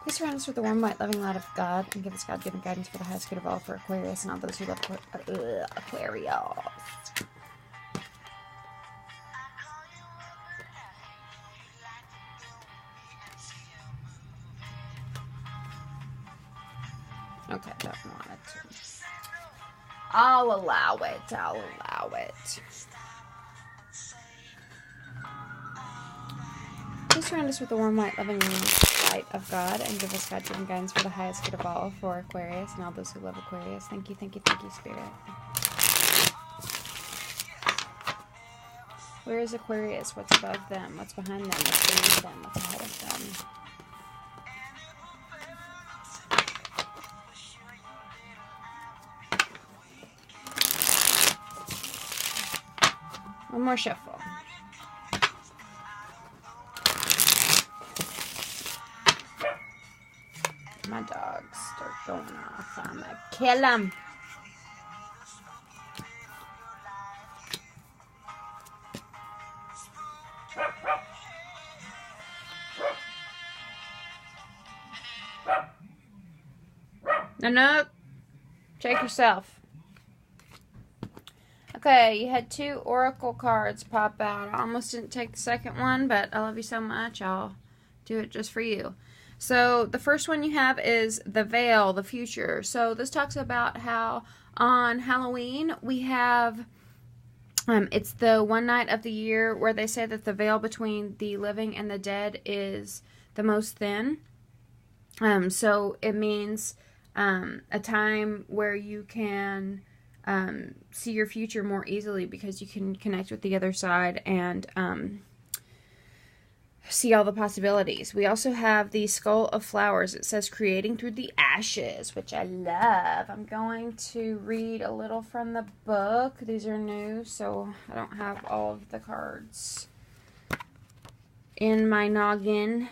Please surround us with the warm, white, loving light of God and give us God-given guidance for the highest good of all for Aquarius and all those who love Aquarius. Okay, don't want it to. I'll allow it. I'll allow it. Please surround us with the warm, white, loving light of God and give us God-given guidance for the highest good of all for Aquarius and all those who love Aquarius. Thank you, thank you, thank you, Spirit. Where is Aquarius? What's above them? What's behind them? What's beneath them? What's ahead of them? One more shuffle. My dogs start going off. I'm gonna kill them. No, check yourself. Okay, you had 2 oracle cards pop out. I almost didn't take the second one, but I love you so much, I'll do it just for you. So the first one you have is the veil, the future. So this talks about how on Halloween we have, it's the one night of the year where they say that the veil between the living and the dead is the most thin. So it means a time where you can see your future more easily because you can connect with the other side and see all the possibilities. We also have the Skull of Flowers. It says creating through the ashes, which I love. I'm going to read a little from the book. These are new, so I don't have all of the cards in my noggin,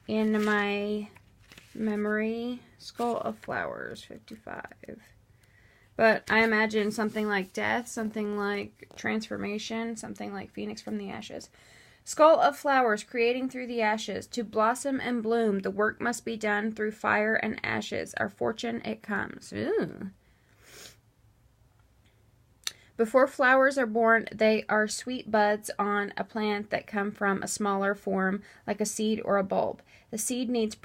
in my memory. Skull of Flowers, 55. But I imagine something like death, something like transformation, something like Phoenix from the ashes. Skull of Flowers, creating through the ashes. To blossom and bloom, the work must be done through fire and ashes. Our fortune, it comes. Ooh. Before flowers are born, they are sweet buds on a plant that come from a smaller form, like a seed or a bulb. The seed needs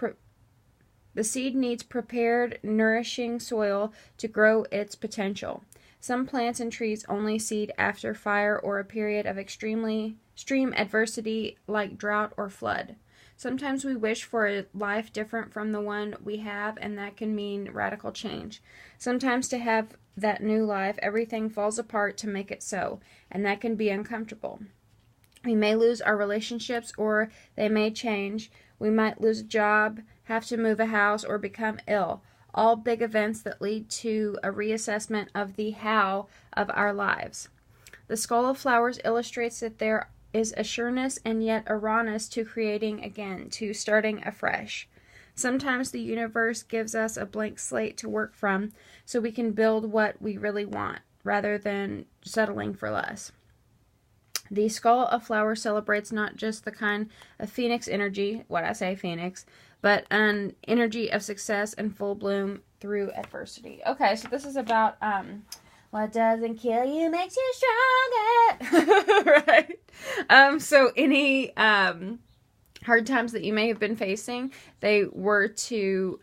prepared, nourishing soil to grow its potential. Some plants and trees only seed after fire or a period of extreme adversity like drought or flood. Sometimes we wish for a life different from the one we have, and that can mean radical change. Sometimes to have that new life, everything falls apart to make it so, and that can be uncomfortable. We may lose our relationships, or they may change. We might lose a job, have to move a house, or become ill. All big events that lead to a reassessment of the how of our lives. The Skull of Flowers illustrates that there is a sureness and yet a rawness to creating again, to starting afresh. Sometimes the universe gives us a blank slate to work from so we can build what we really want, rather than settling for less. The Skull of Flowers celebrates not just the kind of phoenix energy, what I say phoenix, but an energy of success and full bloom through adversity. Okay, so this is about what doesn't kill you makes you stronger. Right? So any hard times that you may have been facing, they were to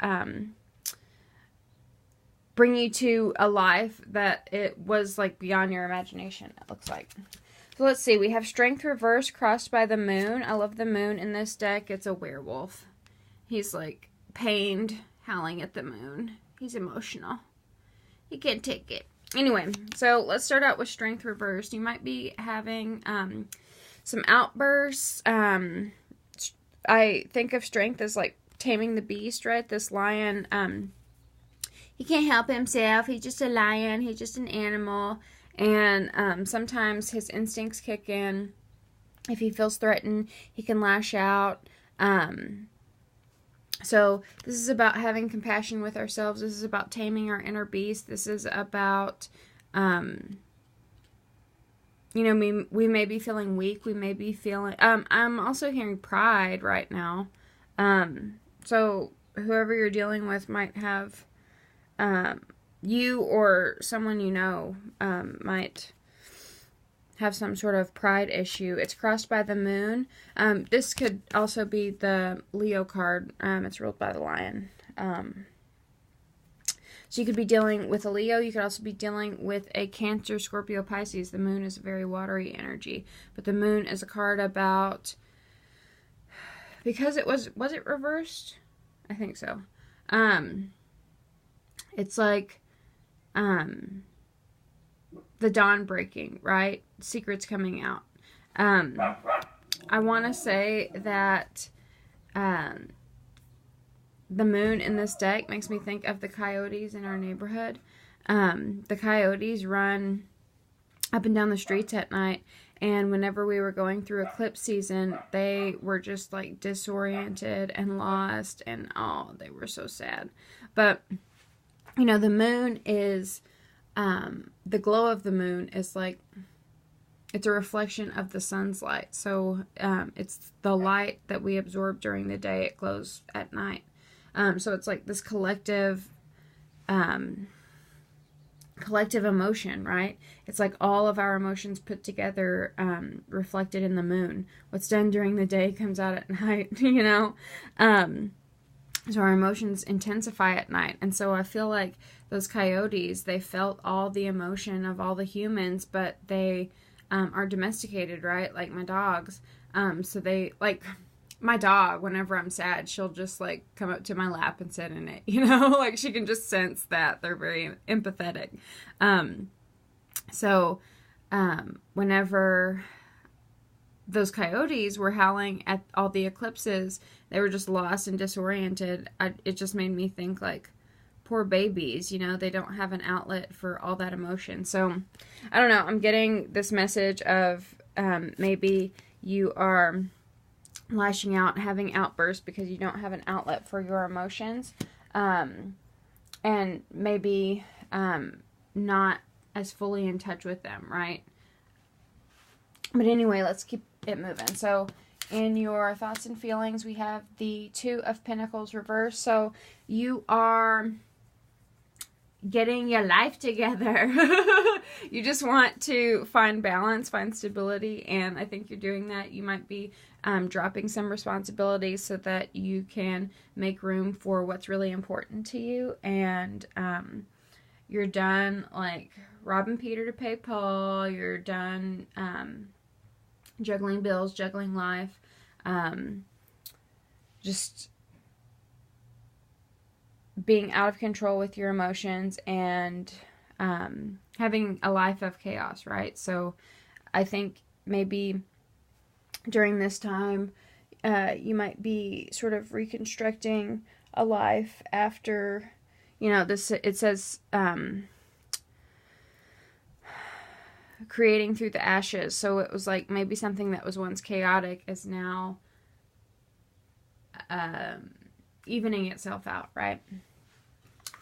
bring you to a life that it was like beyond your imagination, it looks like. So let's see, we have Strength reversed crossed by the moon. I love the moon in this deck. It's a werewolf. He's like pained, howling at the moon. He's emotional. He can't take it. Anyway, so let's start out with Strength reversed. You might be having some outbursts. I think of Strength as like taming the beast, right? This lion, he can't help himself. He's just a lion. He's just an animal. And sometimes his instincts kick in. If he feels threatened, he can lash out. So this is about having compassion with ourselves. This is about taming our inner beast. This is about, you know, we may be feeling weak. We may be feeling, I'm also hearing pride right now. So whoever you're dealing with might have, you or someone you know might have some sort of pride issue. It's crossed by the moon. This could also be the Leo card. It's ruled by the lion. So you could be dealing with a Leo. You could also be dealing with a Cancer, Scorpio, Pisces. The moon is a very watery energy. But the moon is a card about, because it was it reversed? I think so. It's like the dawn breaking, right? Secrets coming out. I want to say that the moon in this deck makes me think of the coyotes in our neighborhood. The coyotes run up and down the streets at night, and whenever we were going through eclipse season, they were just like disoriented and lost, and oh, they were so sad. But you know, the moon is the glow of the moon is like, it's a reflection of the sun's light. So it's the light that we absorb during the day. It glows at night. So it's like this collective emotion, right? It's like all of our emotions put together, reflected in the moon. What's done during the day comes out at night, you know? So our emotions intensify at night. And so I feel like those coyotes, they felt all the emotion of all the humans, but they are domesticated, right? Like my dogs. So they, like, my dog, whenever I'm sad, she'll just like come up to my lap and sit in it, you know? Like she can just sense that. They're very empathetic. Whenever those coyotes were howling at all the eclipses, they were just lost and disoriented. It just made me think like, poor babies, you know, they don't have an outlet for all that emotion. So I don't know, I'm getting this message of maybe you are lashing out, having outbursts because you don't have an outlet for your emotions, and maybe not as fully in touch with them, right? But anyway, let's keep it moving. So in your thoughts and feelings, we have the Two of Pentacles reversed. So you are getting your life together. You just want to find balance, find stability, and I think you're doing that. You might be dropping some responsibilities so that you can make room for what's really important to you, and you're done like robbing Peter to pay Paul. You're done juggling bills, juggling life, just being out of control with your emotions, and having a life of chaos, right? So I think maybe during this time, you might be sort of reconstructing a life after, you know, this, it says, creating through the ashes. So it was like maybe something that was once chaotic is now evening itself out, right?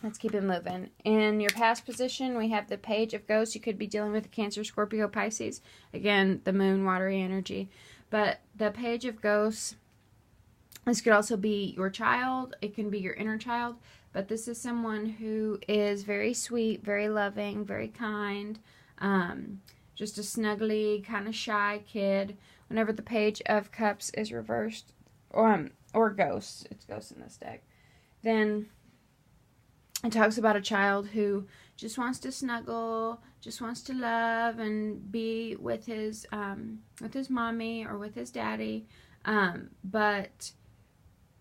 Let's keep it moving. In your past position, we have the Page of Ghosts. You could be dealing with Cancer, Scorpio, Pisces. Again, the moon, watery energy. But the Page of Ghosts, this could also be your child. It can be your inner child. But this is someone who is very sweet, very loving, very kind. Just a snuggly, kind of shy kid. Whenever the Page of Cups is reversed, or ghosts, it's ghosts in this deck, then it talks about a child who just wants to snuggle, just wants to love and be with his mommy or with his daddy, but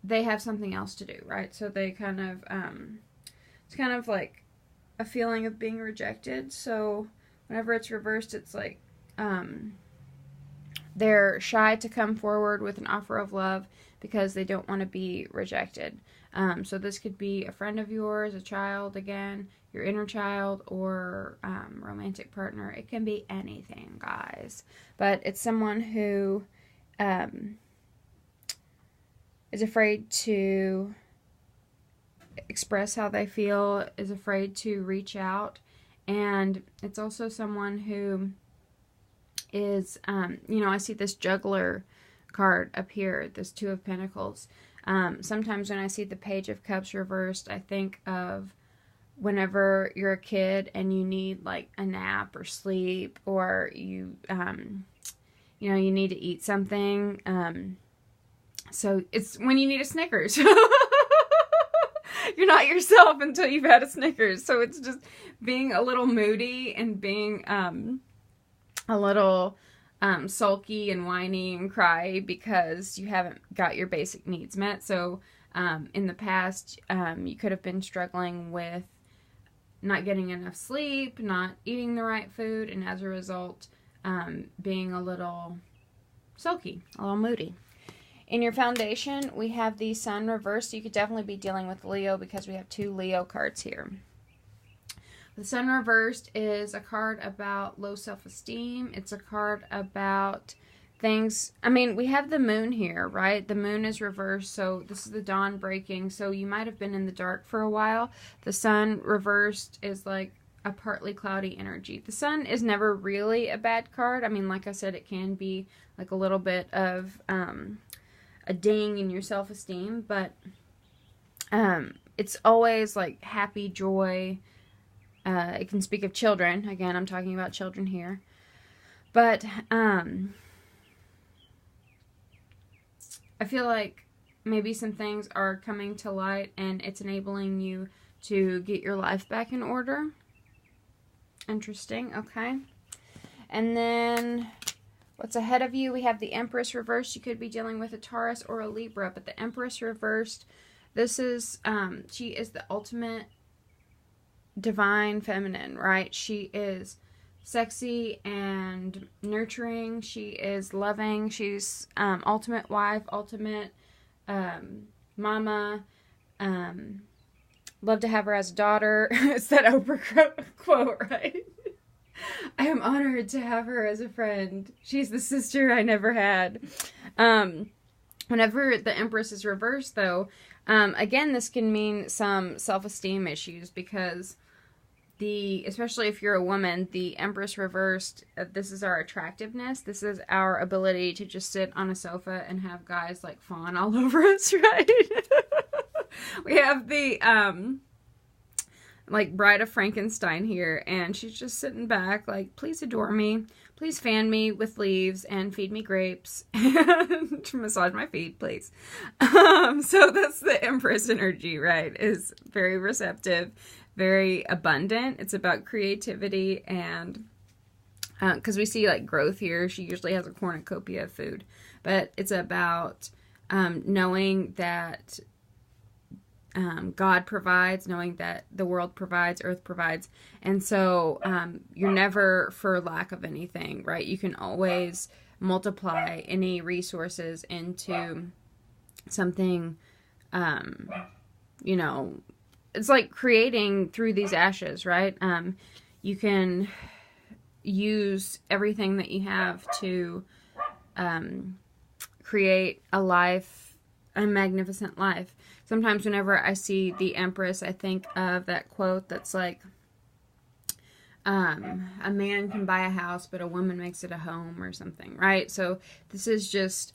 they have something else to do, right? So they kind of, it's kind of like a feeling of being rejected. So whenever it's reversed, it's like they're shy to come forward with an offer of love because they don't want to be rejected. So this could be a friend of yours, a child, again, your inner child, or romantic partner. It can be anything, guys. But it's someone who is afraid to express how they feel, is afraid to reach out. And it's also someone who is, you know, I see this juggler card up here, this Two of Pentacles. Sometimes when I see the Page of Cups reversed, I think of whenever you're a kid and you need like a nap or sleep, or you you need to eat something. So it's when you need a Snickers. You're not yourself until you've had a Snickers. So it's just being a little moody and being a little sulky and whiny and cry because you haven't got your basic needs met. So in the past, you could have been struggling with not getting enough sleep, not eating the right food, and as a result, being a little sulky, a little moody. In your foundation, we have the Sun reversed. You could definitely be dealing with Leo because we have 2 Leo cards here. The Sun reversed is a card about low self-esteem. It's a card about things. I mean, we have the Moon here, right? The Moon is reversed, so this is the dawn breaking. So you might have been in the dark for a while. The Sun reversed is like a partly cloudy energy. The Sun is never really a bad card. I mean, like I said, it can be like a little bit of a ding in your self-esteem, but it's always like happy, joy. It can speak of children. Again, I'm talking about children here. But I feel like maybe some things are coming to light and it's enabling you to get your life back in order. Interesting. Okay. And then what's ahead of you? We have the Empress reversed. You could be dealing with a Taurus or a Libra, but the Empress reversed, this is, she is the ultimate divine feminine, right? She is sexy and nurturing. She is loving. She's ultimate wife, ultimate mama. Love to have her as a daughter. It's that Oprah quote, right? I am honored to have her as a friend. She's the sister I never had. Whenever the Empress is reversed, though, again, this can mean some self-esteem issues because especially if you're a woman, the Empress reversed, this is our attractiveness. This is our ability to just sit on a sofa and have guys like fawn all over us, right? We have the like Bride of Frankenstein here, and she's just sitting back like, please adore me, please fan me with leaves and feed me grapes and massage my feet, please. So that's the Empress energy, right? Is very receptive, very abundant. It's about creativity, and because we see like growth here, she usually has a cornucopia of food, but it's about knowing that God provides, knowing that the world provides, earth provides. And so you're never for lack of anything, right? You can always multiply any resources into something, it's like creating through these ashes, right? You can use everything that you have to create a life, a magnificent life. Sometimes whenever I see the Empress, I think of that quote that's like, a man can buy a house, but a woman makes it a home or something, right? So this is just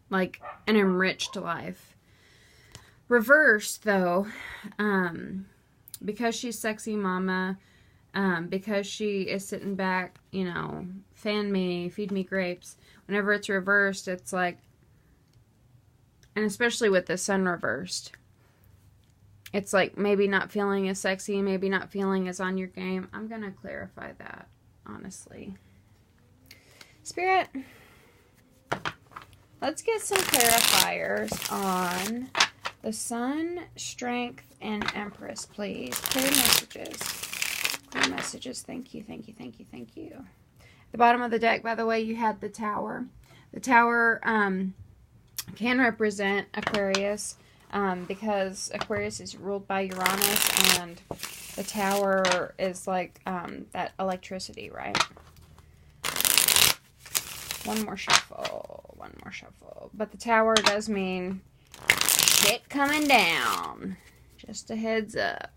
like an enriched life. Reversed, though, because she's sexy mama, because she is sitting back, fan me, feed me grapes. Whenever it's reversed, it's like, and especially with the Sun reversed, it's like maybe not feeling as sexy, maybe not feeling as on your game. I'm going to clarify that, honestly. Spirit, let's get some clarifiers on the Sun, Strength, and Empress, please. Clear messages. Clear messages. Thank you, thank you, thank you, thank you. At the bottom of the deck, by the way, you had the Tower. The Tower, can represent Aquarius because Aquarius is ruled by Uranus, and the Tower is like that electricity, right? One more shuffle. But the Tower does mean shit coming down. Just a heads up.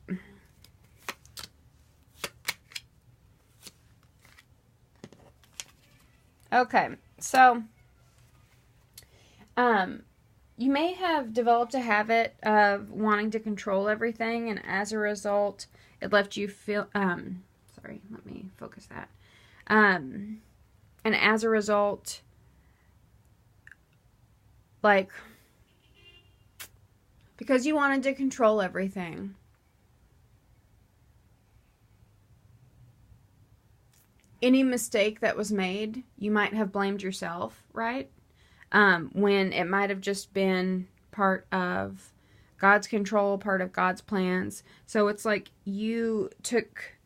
Okay, so you may have developed a habit of wanting to control everything, and as a result, it left you feel, sorry, let me focus that. And as a result, like, because you wanted to control everything, any mistake that was made, you might have blamed yourself, right? When it might have just been part of God's control, part of God's plans. So it's like you took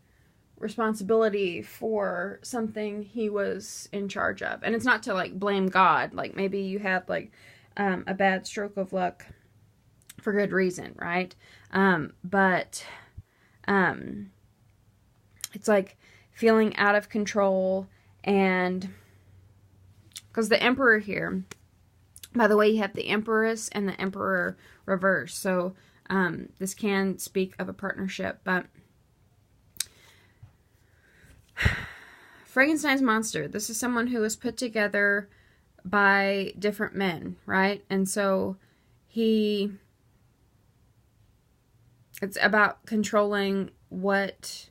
responsibility for something he was in charge of. And it's not to like blame God. Like maybe you had like a bad stroke of luck for good reason, right? But it's like feeling out of control. And because the Emperor here, by the way, you have the Empress and the Emperor reverse. So this can speak of a partnership. But Frankenstein's monster, this is someone who was put together by different men, right? And so it's about controlling what,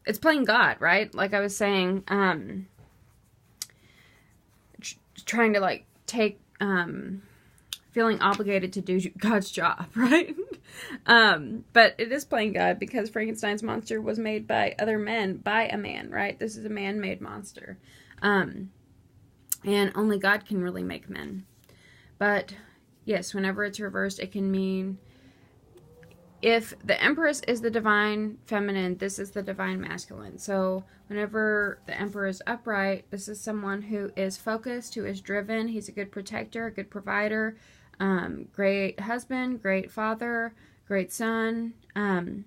it's playing God, right? Like I was saying, trying to like take, feeling obligated to do God's job, right? But it is playing God because Frankenstein's monster was made by other men, by a man, right? This is a man-made monster. And only God can really make men. But yes, whenever it's reversed, it can mean, if the Empress is the divine feminine, this is the divine masculine. So whenever the Emperor is upright, this is someone who is focused, who is driven. He's a good protector, a good provider, great husband, great father, great son, and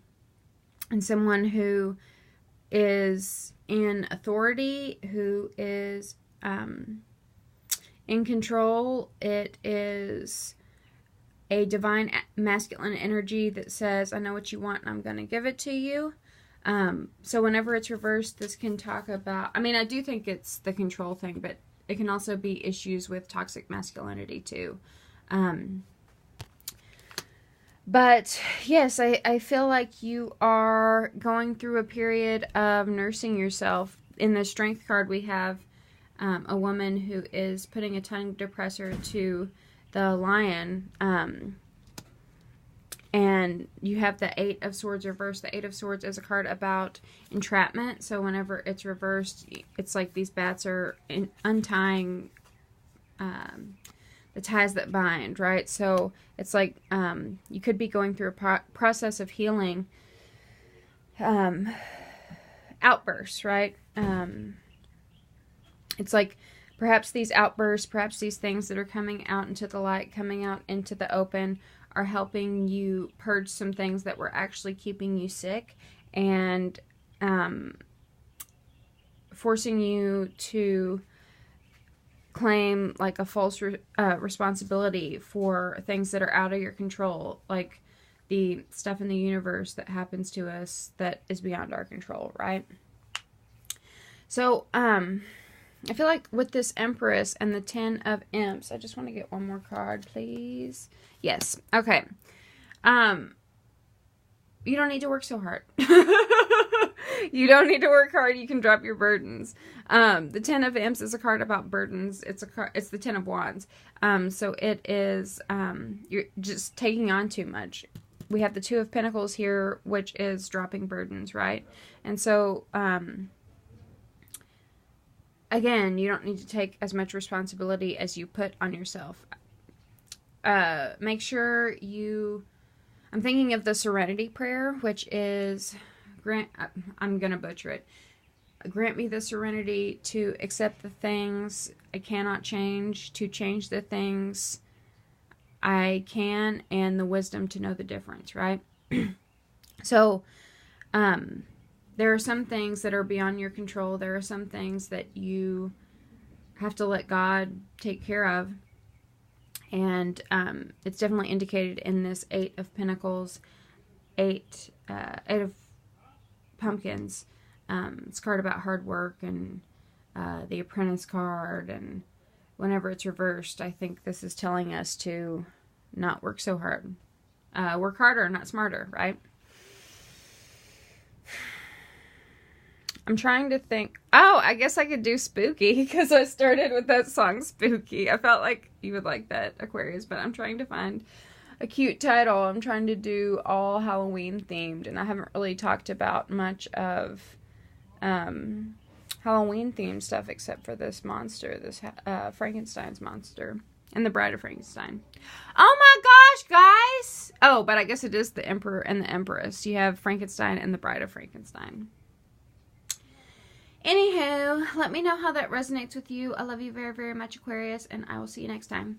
someone who is in authority, who is in control. It is a divine masculine energy that says, I know what you want and I'm going to give it to you. So whenever it's reversed, this can talk about, I mean, I do think it's the control thing, but it can also be issues with toxic masculinity too. But yes, I feel like you are going through a period of nursing yourself. In the Strength card, we have a woman who is putting a tongue depressor to the lion, and you have the Eight of Swords reversed. The Eight of Swords is a card about entrapment, so whenever it's reversed, it's like these bats are untying the ties that bind, right? So it's like you could be going through a process of healing outbursts, right? It's like perhaps these outbursts, perhaps these things that are coming out into the light, coming out into the open, are helping you purge some things that were actually keeping you sick, and forcing you to claim like a false responsibility for things that are out of your control, like the stuff in the universe that happens to us that is beyond our control, right? So, I feel like with this Empress and the Ten of Imps, I just want to get one more card, please. Yes. Okay. You don't need to work so hard. You don't need to work hard. You can drop your burdens. The Ten of Imps is a card about burdens. It's the Ten of Wands. So it is, you're just taking on too much. We have the Two of Pentacles here, which is dropping burdens, right? And so, again, you don't need to take as much responsibility as you put on yourself. Make sure I'm thinking of the Serenity Prayer, which is, I'm going to butcher it. Grant me the serenity to accept the things I cannot change, to change the things I can, and the wisdom to know the difference, right? So, there are some things that are beyond your control. There are some things that you have to let God take care of. And it's definitely indicated in this Eight of Pentacles, Eight of Pumpkins. It's a card about hard work, and the Apprentice card, and whenever it's reversed, I think this is telling us to not work so hard. Work harder, not smarter, right? I'm trying to think. Oh, I guess I could do spooky because I started with that song Spooky. I felt like you would like that, Aquarius, but I'm trying to find a cute title. I'm trying to do all Halloween themed, and I haven't really talked about much of Halloween themed stuff except for this monster, this Frankenstein's monster, and the Bride of Frankenstein. Oh my gosh, guys! Oh, but I guess it is the Emperor and the Empress. You have Frankenstein and the Bride of Frankenstein. Anywho, let me know how that resonates with you. I love you very, very much, Aquarius, and I will see you next time.